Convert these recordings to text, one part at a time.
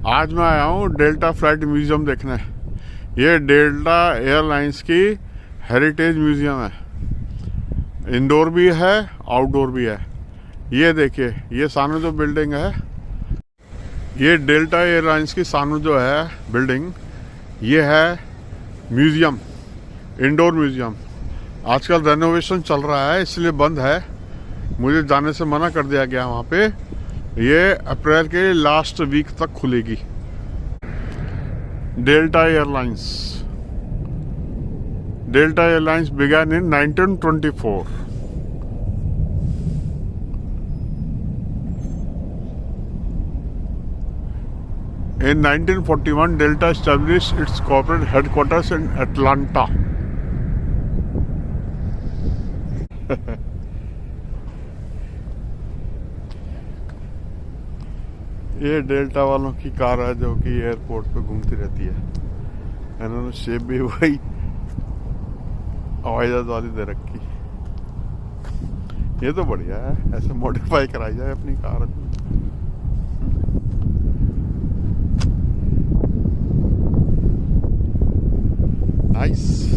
आज मैं आया हूँ डेल्टा फ्लाइट म्यूजियम देखने। ये डेल्टा एयरलाइंस की हेरिटेज म्यूजियम है। इंडोर भी है, आउटडोर भी है। ये देखिए, ये सामने जो बिल्डिंग है, ये डेल्टा एयरलाइंस की सामने जो है बिल्डिंग, ये है म्यूजियम, इंडोर म्यूजियम। आजकल रेनोवेशन चल रहा है, इसलिए बंद है। मुझे जाने से मना कर दिया गया वहाँ पे। ये अप्रैल के लास्ट वीक तक खुलेगी। Delta airlines began in 1924. In 1941, Delta established its corporate headquarters in Atlanta. ये डेल्टा वालों की कार है जो कि एयरपोर्ट पे घूमती रहती है। इन्होंने शेप भी वही हवाई जहाज वाली दे रखी। ये तो बढ़िया है, ऐसे मॉडिफाई कराई जाए अपनी कार। नाइस।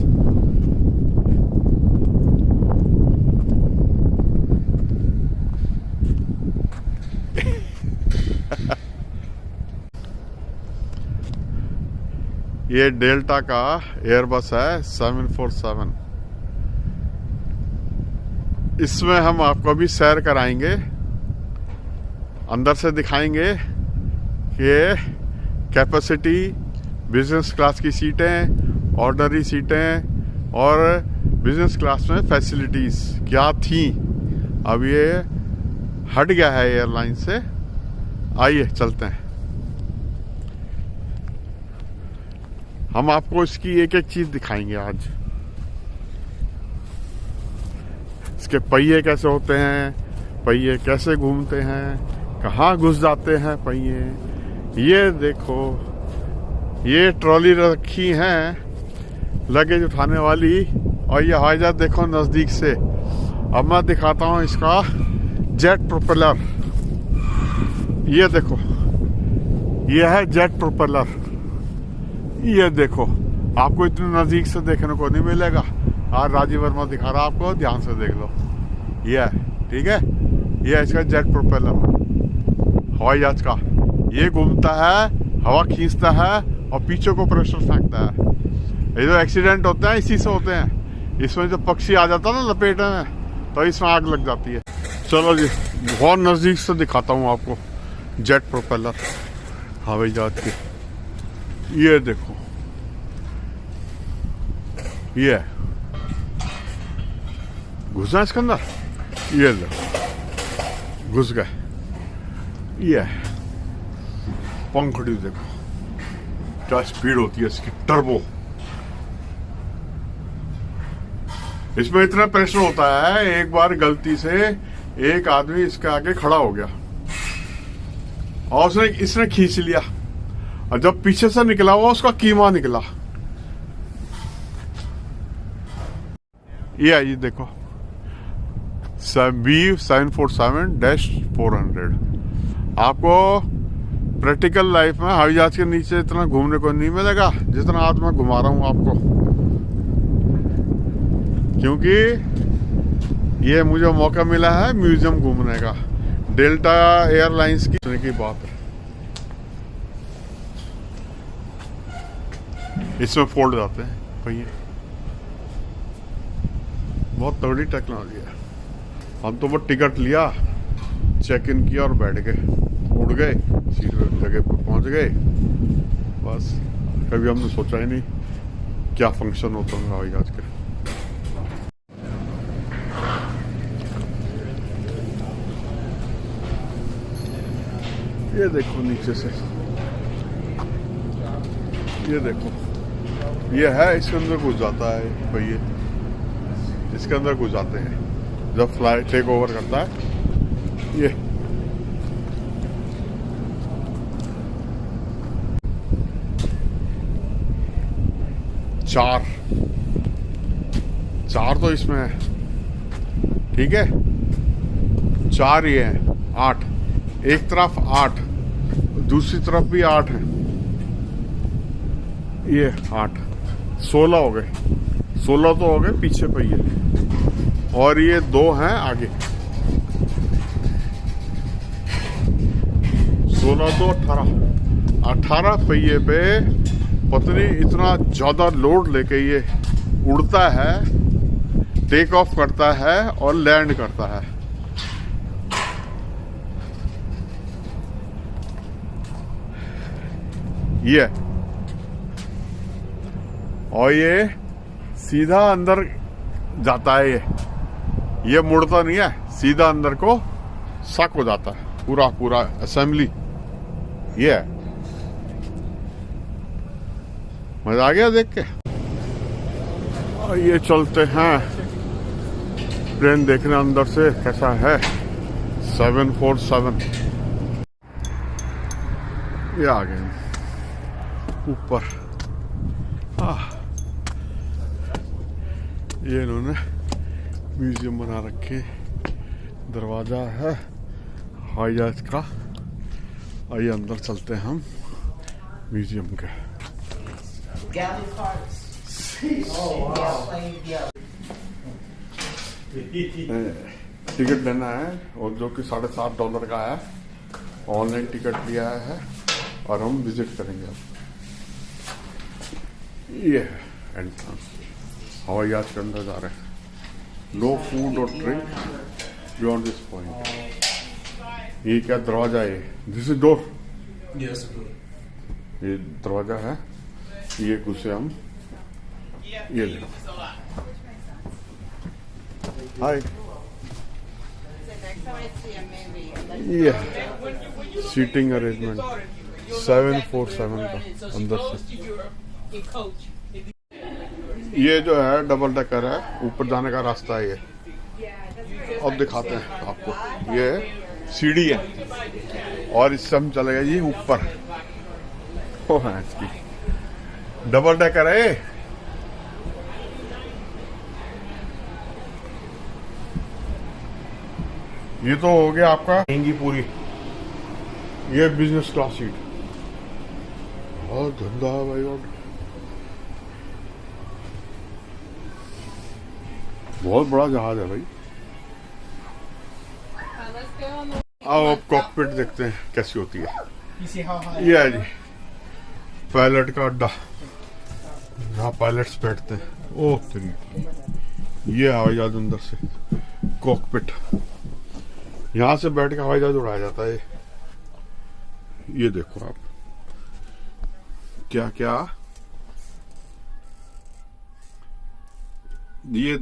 ये डेल्टा का एयरबस है 747। इसमें हम आपको भी सैर कराएंगे, अंदर से दिखाएंगे कि कैपेसिटी, बिजनेस क्लास की सीटें, ऑर्डनरी सीटें और बिजनेस क्लास में फैसिलिटीज क्या थी। अब ये हट गया है एयरलाइन से। आइए चलते हैं, हम आपको इसकी एक एक चीज दिखाएंगे आज। इसके पहिए कैसे होते हैं, पहिए कैसे घूमते हैं, कहाँ घुस जाते हैं पहिए। ये देखो, ये ट्रॉली रखी है लगेज उठाने वाली, और ये हवाई जहाज देखो नजदीक से। अब मैं दिखाता हूँ इसका जेट प्रोपेलर। ये देखो, ये है जेट प्रोपेलर। ये देखो, आपको इतने नजदीक से देखने को नहीं मिलेगा। आज राजीव वर्मा दिखा रहा आपको, ध्यान से देख लो। ये है, ठीक है, ये है इसका जेट प्रोपेलर हवाई जहाज का। ये घूमता है, हवा खींचता है और पीछे को प्रेशर फेंकता है। ये जो एक्सीडेंट होते हैं इसी से होते हैं। इसमें जब पक्षी आ जाता है ना लपेटे में, तो इसमें आग लग जाती है। चलो जी, बहुत नजदीक से दिखाता हूँ आपको जेट प्रोपेलर हवाई जहाज की। ये देखो, ये घुस जाए इसके अंदर। ये देखो, घुस गए। ये पंखुड़ी देखो, क्या स्पीड होती है इसकी, टर्बो। इसमें इतना प्रेशर होता है, एक बार गलती से एक आदमी इसके आगे खड़ा हो गया और इसने खींच लिया, और जब पीछे से निकला हुआ उसका कीमा निकला। ये देखो, B747-400। आपको प्रैक्टिकल लाइफ में हवाई जहाज के नीचे इतना घूमने को नहीं मिलेगा जितना आज मैं घुमा रहा हूं आपको, क्योंकि ये मुझे मौका मिला है म्यूजियम घूमने का। डेल्टा एयरलाइंस की बात है। इसमें फोल्ड जाते हैं पहिए। बहुत तगड़ी टेक्नोलॉजी है। हम तो बस टिकट लिया, चेक इन किया और बैठ गए, उड़ गए, सीट जगह पर पहुंच गए। बस कभी हमने सोचा ही नहीं क्या फंक्शन होता है हवाई जहाज के। ये देखो नीचे से, ये देखो, ये है, इसके अंदर घुस जाता है पहिए, इसके अंदर घुस जाते हैं जब फ्लाइट टेक ओवर करता है। ये चार तो इसमें है, ठीक है, 4 ये हैं, 8 एक तरफ, 8 दूसरी तरफ भी 8 है, ये 8, 16 हो गए, 16 तो हो गए पीछे पहिए, और ये 2 हैं आगे, 16 तो 18 पहिए पे पत्नी इतना ज्यादा लोड लेके ये उड़ता है, टेक ऑफ करता है और लैंड करता है। ये और ये सीधा अंदर जाता है, ये मुड़ता नहीं है, सीधा अंदर को सक हो जाता है, पूरा असेंबली। ये है, मजा आ गया देख के। और ये चलते हैं ट्रेन देखने अंदर से कैसा है। 747 ये आ गए ऊपर। ये इन्होंने म्यूजियम बना रखे, दरवाजा है हवाई जहाज का। आइए अंदर चलते हैं हम म्यूजियम के। टिकट लेना है और जो कि $7.5 का है। ऑनलाइन टिकट लिया है और हम विजिट करेंगे अब। ये है एंट्रेंस, हवाई जहाज के अंदर जा रहे हैं। नो फूड और ड्रिंक बियॉन्ड दिस पॉइंट। ये क्या दरवाजा है? This is door. ये दरवाजा है, ये घुसे हम। ये देखो, हाय। ये सीटिंग अरेंजमेंट 747 का अंदर से। ये जो है डबल डेकर है, ऊपर जाने का रास्ता है ये। अब दिखाते हैं आपको, ये सीढ़ी है और इससे हम चले गए जी ऊपर। ओ है इसकी डबल डेकर है। ये तो हो गया आपका महंगी पूरी। ये बिजनेस क्लास सीट, बहुत धंधा है भाई। और बहुत बड़ा जहाज है भाई। आओ अब कॉकपिट देखते हैं कैसी होती है। ये है जी पायलट का अड्डा, जहाँ पायलट्स बैठते हैं। ओह तेरी, ये हवाई जहाज अंदर से कॉकपिट, यहाँ से बैठ के हवाई जहाज उड़ाया जाता है। ये देखो आप क्या क्या, ये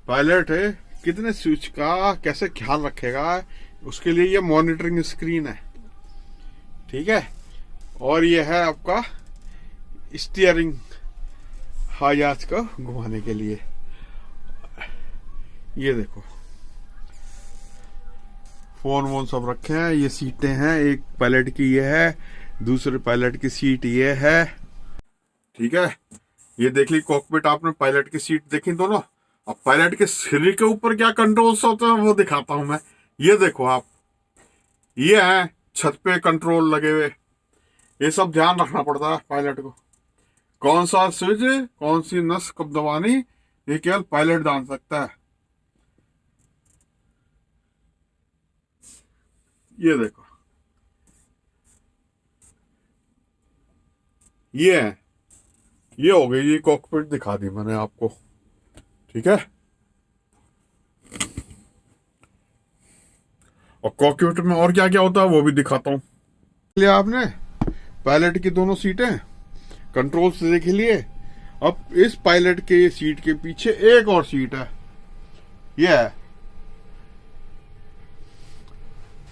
पायलट है, कितने स्विच का कैसे ख्याल रखेगा उसके लिए ये मॉनिटरिंग स्क्रीन है, ठीक है। और ये है आपका स्टीयरिंग हवाई जहाज को घुमाने के लिए। ये देखो फोन वोन सब रखे हैं। ये सीटें हैं, एक पायलट की ये है, दूसरे पायलट की सीट ये है, ठीक है। ये देख ली कॉकपिट आपने, पायलट की सीट देखी दोनों। अब पायलट के सिर के ऊपर क्या कंट्रोल्स होते हैं वो दिखाता हूं मैं। ये देखो आप, ये है छत पे कंट्रोल लगे हुए। ये सब ध्यान रखना पड़ता है पायलट को, कौन सा स्विच कौन सी नस कब दबानी, ये केवल पायलट जान सकता है। ये देखो, ये है, ये हो गई, ये कॉकपिट दिखा दी मैंने आपको, ठीक है। और कॉकपिट में और क्या क्या होता है वो भी दिखाता हूं। लिया आपने पायलट की दोनों सीटें, कंट्रोल से देख लिए। अब इस पायलट के सीट के पीछे एक और सीट है, ये है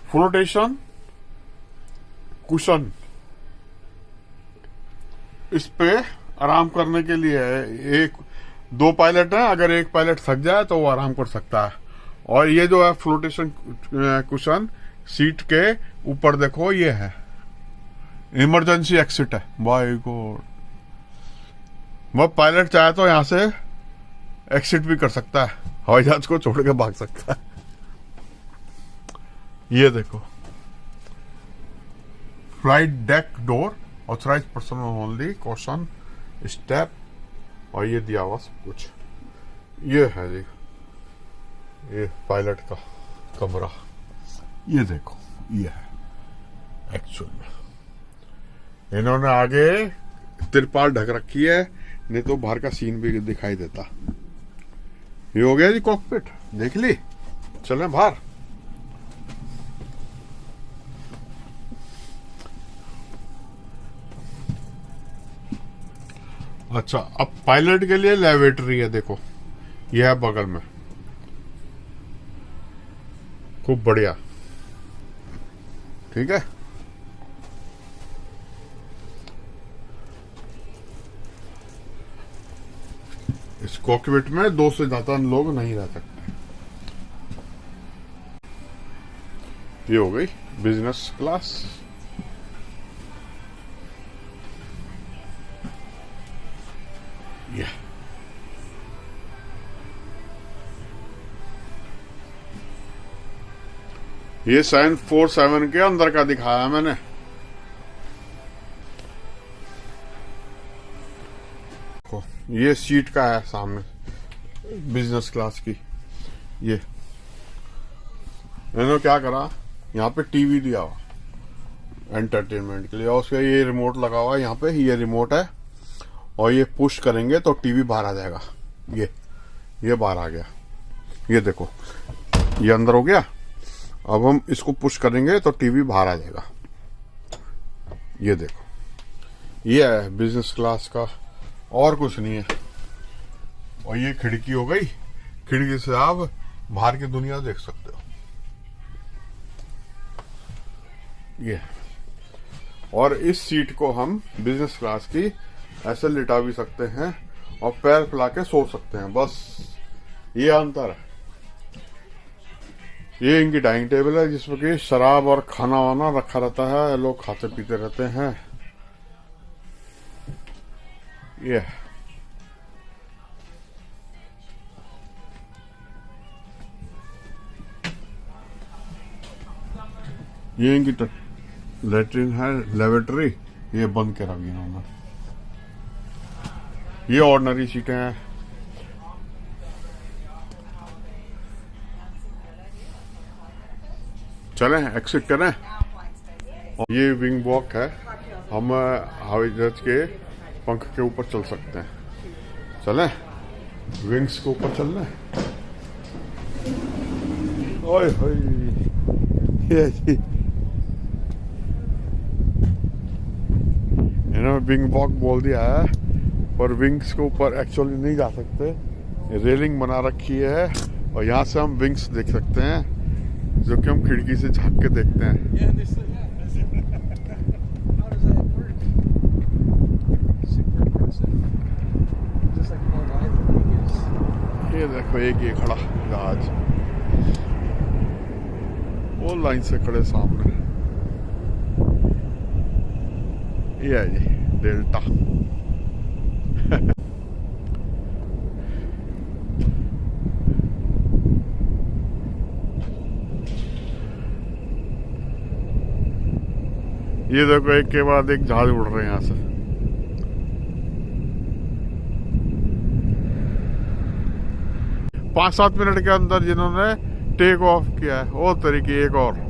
फ्लोटेशन कुशन। इस पे आराम करने के लिए है। एक दो पायलट है, अगर एक पायलट थक जाए तो वो आराम कर सकता है। और ये जो है फ्लोटेशन कुशन, सीट के ऊपर देखो ये है इमरजेंसी एक्सिट है। बाय गॉड, वो पायलट चाहे तो यहां से एक्सिट भी कर सकता है, हवाई जहाज को छोड़ के भाग सकता है। ये देखो flight deck door, authorize person only, question step, और ये दिया हुआ सब कुछ। ये है जी, ये पायलट का कमरा, ये देखो, ये है एक्चुअल में। इन्होंने आगे तिरपाल ढक रखी है, नहीं तो बाहर का सीन भी दिखाई देता। ये हो गया जी कॉकपिट, देख ली, चलें बाहर। अच्छा, अब पायलट के लिए लेवेटरी है, देखो यह है बगल में, खूब बढ़िया, ठीक है। इस कॉकपिट में 2 से ज्यादा लोग नहीं रह सकते। ये हो गई बिजनेस क्लास। ये 747 के अंदर का दिखाया मैंने। ये सीट का है सामने बिजनेस क्लास की। ये इन्होंने क्या करा, यहाँ पे टीवी दिया हुआ एंटरटेनमेंट के लिए, और उसका ये रिमोट लगा हुआ है यहाँ पे, ये रिमोट है, और ये पुश करेंगे तो टीवी बाहर आ जाएगा। ये बाहर आ गया, ये देखो, ये अंदर हो गया। अब हम इसको पुश करेंगे तो टीवी बाहर आ जाएगा। ये देखो, ये है बिजनेस क्लास का, और कुछ नहीं है। और ये खिड़की हो गई, खिड़की से आप बाहर की दुनिया देख सकते हो। ये, और इस सीट को हम बिजनेस क्लास की ऐसे लिटा भी सकते हैं और पैर फैला के सो सकते हैं, बस ये अंतर है। ये इनकी डाइनिंग टेबल है जिसमें कि शराब और खाना वाना रखा रहता है, लोग खाते पीते रहते हैं। ये इनकी लेटरिन है, लेवेटरी, ये बंद करा भी इन्होंने। ये ऑर्डिनरी सीटें हैं। चलें, एक्सिट करें। ये विंग वॉक है, हम हवाई जहाज के पंख के ऊपर चल सकते हैं। चलें, विंग्स के ऊपर चल रहे। ओए होए, ये जी इन्होंने विंग वॉक बोल दिया है, पर विंग्स के ऊपर एक्चुअली नहीं जा सकते। रेलिंग बना रखी है और यहाँ से हम विंग्स देख सकते हैं, जो कि हम खिड़की से झांक के देखते हैं। ये देखो, एक ये खड़ा जहाज, वो लाइन से खड़े सामने। ये है जी डेल्टा। ये देखो, एक के बाद एक जहाज उड़ रहे हैं यहाँ से। पाँच 7 मिनट के अंदर जिन्होंने टेक ऑफ किया है, वो तरीके एक और।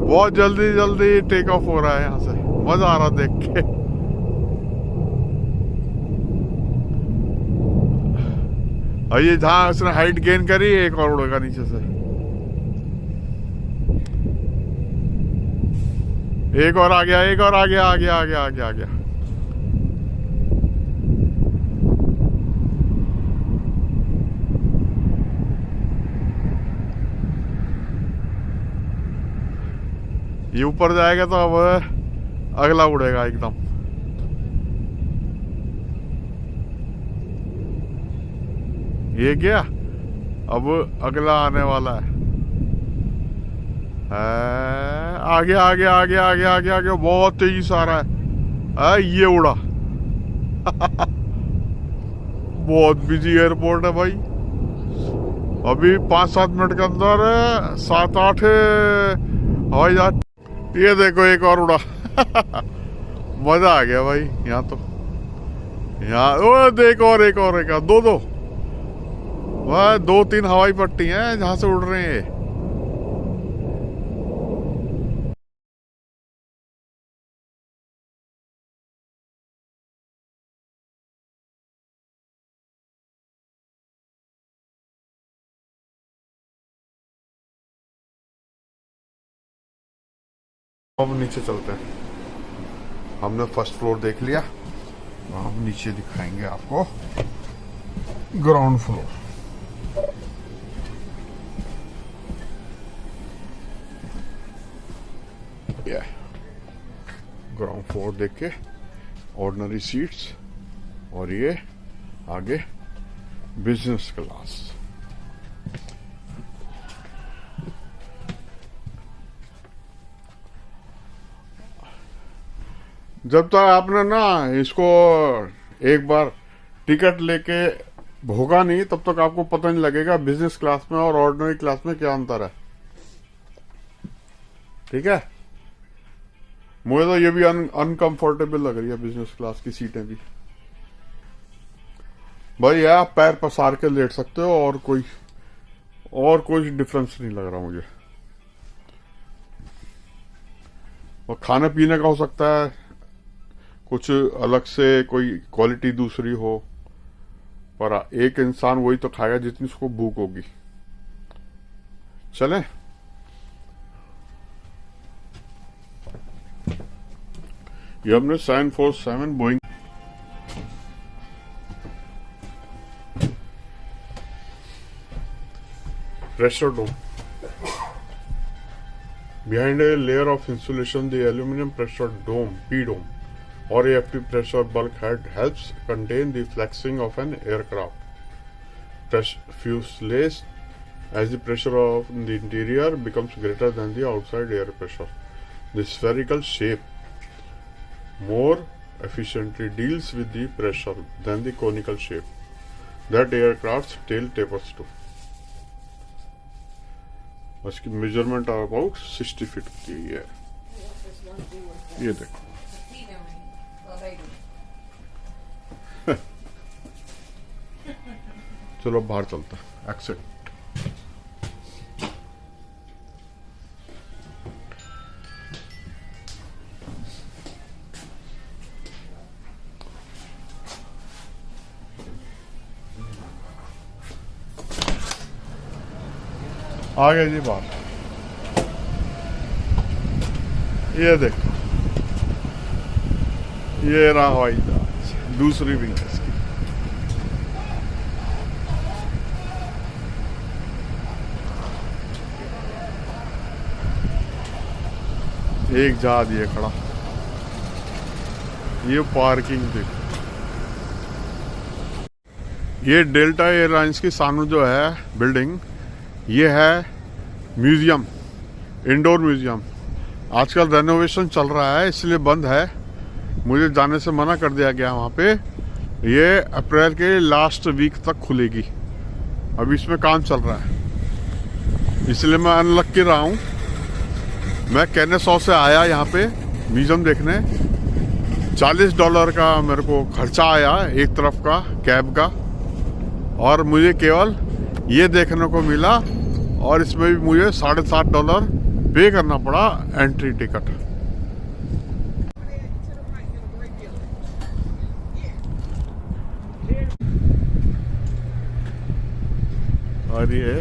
बहुत जल्दी जल्दी टेक ऑफ हो रहा है यहाँ से, मजा आ रहा देख के। और ये जहां उसने हाइट गेन करी, एक और उड़ेगा नीचे से। एक और आ गया, एक और आ गया, आ गया, आ गया, आ गया, आ गया। ये ऊपर जाएगा तो अब अगला उड़ेगा एकदम। ये गया, अब अगला आने वाला है। आगे आगे आगे आगे आगे आगे बहुत तेजी से आ रहा है। ये उड़ा। बहुत बिजी एयरपोर्ट है भाई, अभी 5-7 मिनट के अंदर 7-8 हवाई जहाज। ये देखो एक और उड़ा। मजा आ गया भाई यहाँ तो। यहाँ ओ देख और एक दो वह 2-3 हवाई पट्टी हैं जहां से उड़ रहे हैं। अब नीचे चलते हैं। हमने फर्स्ट फ्लोर देख लिया, अब नीचे दिखाएंगे आपको ग्राउंड फ्लोर। ग्राउंड फ्लोर देख के ऑर्डिनरी सीट्स, और ये आगे बिजनेस क्लास। जब तक आपने ना इसको एक बार टिकट लेके भोगा नहीं, तब तक आपको पता नहीं लगेगा बिजनेस क्लास में और ऑर्डिनरी क्लास में क्या अंतर है। ठीक है, मुझे तो ये भी अनकंफर्टेबल लग रही है बिजनेस क्लास की सीटें भी। भाई आप पैर पसार के लेट सकते हो, और कोई डिफरेंस नहीं लग रहा मुझे। और खाने पीने का हो सकता है कुछ अलग से, कोई क्वालिटी दूसरी हो, पर एक इंसान वही तो खाएगा जितनी उसको भूख होगी। चलें, ये हमने 747 Boeing. Pressure dome, behind a layer of insulation, the aluminum pressure dome (P dome) or AFT pressure bulkhead helps contain the flexing of an aircraft fuselage as the pressure of the interior becomes greater than the outside air pressure. The spherical shape more efficiently deals with the pressure than the conical shape that aircraft's tail tapers to. उसकी measurement about 60 feet होती है। ये देखो, चलो बाहर चलता है। एक्सेट आ गए जी बाहर। ये देखो, ये रहा हवाई जहाज, दूसरी विंग इसकी। एक जहाज ये खड़ा, ये पार्किंग देखो। ये डेल्टा एयरलाइंस की सामने जो है बिल्डिंग, ये है म्यूजियम, इंडोर म्यूजियम। आजकल रेनोवेशन चल रहा है इसलिए बंद है, मुझे जाने से मना कर दिया गया वहाँ पे। ये अप्रैल के लास्ट वीक तक खुलेगी, अभी इसमें काम चल रहा है, इसलिए मैं अनलक्की रहा हूँ। मैं केनेसॉ से आया यहाँ पे म्यूजियम देखने, $40 का मेरे को खर्चा आया एक तरफ का कैब का, और मुझे केवल ये देखने को मिला, और इसमें भी मुझे $7.5 पे करना पड़ा एंट्री टिकट। और ये